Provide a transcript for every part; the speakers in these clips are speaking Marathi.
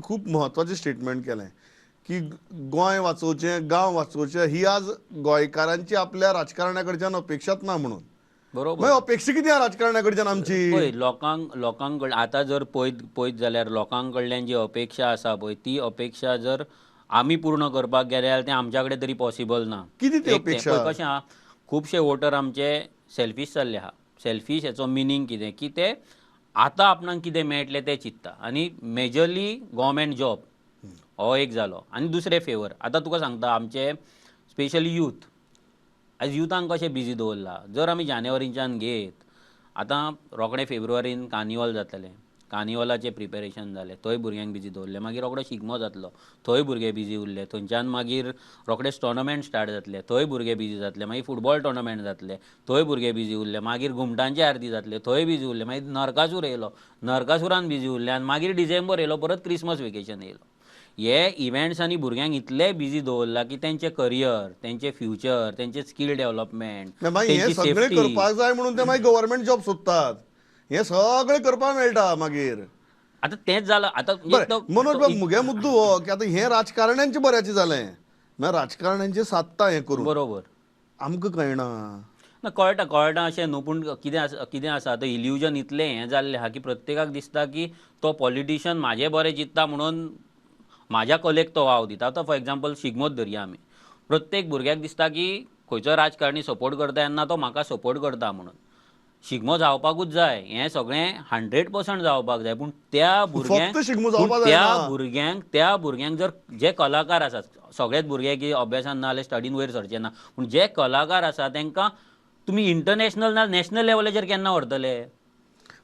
खूप महत्वाचे स्टेटमेंट केलें की गोंय वाचोवचें, गांव वाचोवचें ही आज गोंयकारांची आपल्या राजकारण्या कडच्यान अपेक्षाच ना म्हणून. बरोबर. मागीर अपेक्षा कितें आहा राजकारण्या कडच्यान आमची? पळय लोकांक आतां जर पळयत जाल्यार लोकां कडल्यान जी अपेक्षा आसा पळय ती अपेक्षा जर आमी पूर्ण करपाक गेले जाल्यार तें आमच्या कडेन तरी पॉसिबल ना. कितें ती एक तें अपेक्षा? पळय कशें आहा, खुबशे वोटर आमचे सेल्फीश जाल्ले आहा. सेल्फीश हेचो मिनींग कितें की ते आतां आपणाक कितें मेळटलें तें चिंत्ता आनी मेजरली गव्हर्मेंट जॉब हो एक जालो. आनी दुसरे फेवर आतां तुका सांगता आमचे स्पेशली यूथ आयज युथांक कशें बिजी दवरला. जर आमी जानेवारीच्यान घेत आतां रोखडें फेब्रुवारीन कार्निवल जातलें, कार्निवलाचें प्रिपेरेशन जालें, थंय भुरग्यांक बिजी दवरलें. मागीर रोखडो शिगमो जातलो, थंय भुरगे बिजी उरले. थंयच्यान मागीर रोखडेच टोर्नामेंट स्टार्ट जातले, थंय भुरगे बिजी जातले. मागीर फुटबॉल टोर्नामेंट जातले, थंय भुरगे बिजी उरले. मागीर घुमटांची आरती जातले, थंय बिजी उरले. मागीर नरकासूर येयलो, नरकासुरान बिजी उरले. आनी मागीर डिसेंबर येयलो, परत क्रिसमस वेकेशन येयलो. हे इव्हेंट्सांनी भुरग्यांक इतले बिजी दवरला की तेंचें करियर, तेंचें फ्युचर, तेंचें स्कील डेव्हलपमेंट, मागीर हे तेंची सगळें सेफ्टी. करपाक जाय म्हणून ते मागीर गव्हर्मेंट जॉब सोदतात. हे सगळें करपाक मेळटा मागीर. आतां तेंच जालां. आतां बरें मनोज बाब, मुगे मुद्दो हो की आतां हें राजकारण्यांच्या बऱ्याचें जालें. म्हळ्यार राजकारण्यांचें सादता हें करून बरोबर. आमकां कळना. ना कळटा अशें न्हू, पूण कितें आसा आतां इल्युजन इतलें हें जाल्लें आहा की प्रत्येकाक दिसता की तो पॉलिटिशियन म्हाजें बरें चिंत्ता म्हणून म्हाज्या कलेक तो वाव दिता. आतां फॉर एग्जांपल शिगमोच धरया आमी. प्रत्येक भुरग्याक दिसता की खंयचो राजकारणी सपोर्ट करता तेन्ना तो म्हाका सपोर्ट करता म्हणून. शिगमो जावपाकूच जाय, हें सगळें 100% जावपाक जाय. पूण त्या फक्त शिगमो जावपाक त्या भुरग्यांक जर जे कलाकार आसात, सगळेच भुरगे की अभ्यासान ना जाल्यार स्टडीन वयर सरचे ना, पूण जे कलाकार आसा तांकां तुमी इंटरनॅशनल ना नॅशनल लेवलाचेर केन्ना व्हरतले?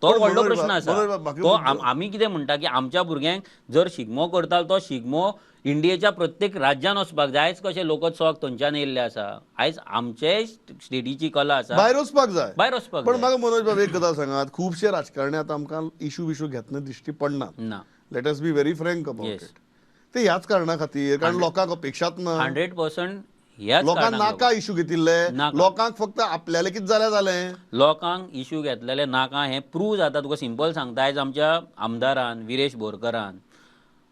तो पण व्हडलो मनोज प्रश्न आसा. बाब, म्हाका तो मुद्दो आमी कितें म्हणटा की आमच्या भुरग्यांक जर शिगमो करता तो शिगमो इंडियेच्या प्रत्येक राज्यान वचपाक जाय. आयज कशें लोकोत्सवाक थंयच्यान येयल्ले आसा, आयज आमचे स्टेटीची कला आसा भायर वचपाक जाय. भायर वचपाक पण जाय. म्हाका मनोज बाब एक गजाल सांगात, खुबशे राजकारणी आतां आमकां इशू घेतना दिश्टी पडनात. ना. Let us be very frank about Yes. It. ते ह्याच कारणा खातीर कारण लोकांक अपेक्षाच ना. 100% ह्याच लोकांक कारणाक नाका लागून. इशू घेतिल्ले, नाका. लोकांक फक्त आपल्याले कितें जाल्यार जालें. लोकांक इश्यू घेतलेले नाका हें प्रूव जाता. तुका सिंपल सांगता, आयज आमच्या आमदारान विरेश बोरकरान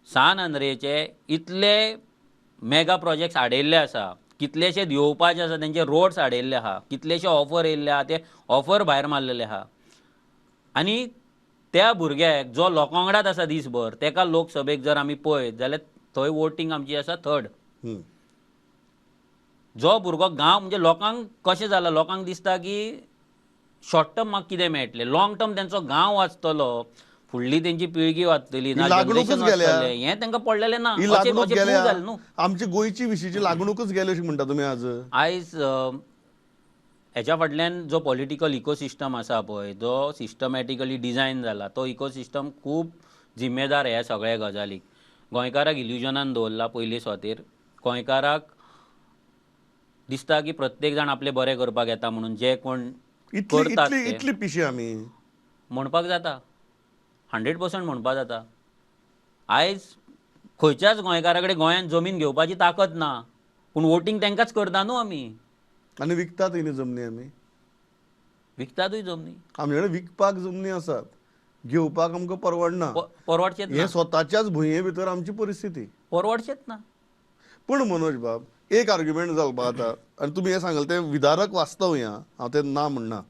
सान आंद्रेचे इतले मेगा प्रोजेक्ट्स हाडयल्ले आसा, कितलेशेच येवपाचे आसा तेंचे रोड्स हाडयल्ले आहा, कितलेशे ऑफर येयल्ले आहा, ते ऑफर भायर मारलेले आहा. आनी त्या भुरग्याक जो लोकां वांगडाच आसा दीसभर, तेका लोकसभेक जर आमी पळयत जाल्यार थंय वोटींग आमची आसा 3rd. जो भुरगो गांव म्हणजे लोकांक कशें जालां, लोकांक दिसता की शॉर्ट टर्म म्हाका कितें मेळटलें, लाँग टर्म तेंचो गांव वाचतलो, फुडली तेंची पिळगी वाचतली ना, जनरेशन वाचतलें, हें तांकां पडलेलें ना. ही अशें लागणूक प्रूव गेल्या, जालें न्हू. आमची गोंयची विशींची लागणूकच गेली अशें म्हणटा तुमी आज. आयज हेच्या फाटल्यान जो पॉलिटिकल इकोसिस्टम आसा पळय, जो सिस्टमॅटिकली डिझायन जाला, तो इकोसिस्टम खूब जिम्मेदार ह्या सगळ्या गजालीक. गोंयकाराक इल्युजनान दवरला पयले सुवातेर. गोंयकाराक दिसता की प्रत्येक जाण आपलें बरें करपाक येता म्हणून. जे कोण करतात ते इतली पिशी आमी म्हणपाक जाता, 100% म्हणपाक जाता. आयज खंयच्याच गोंयकारा कडेन गोंयांत जमीन घेवपाची ताकद ना, पूण वोटींग तांकांच करता न्हू आमी. आनी विकतात न्ही जमनी आमी. विकतातूय जमनी. आमचे कडेन विकपाक जमनी आसात, घेवपाक आमकां परवडना. परवडचेत ना. हे स्वताच्याच भुंये भितर आमची परिस्थिती. परवडचेत ना. पूण मनोज बाब, एक आर्ग्युमेंट जावपा जाता, आनी तुमी हें सांगलें तें विदारक वास्तव हें हांव तें ना म्हणना.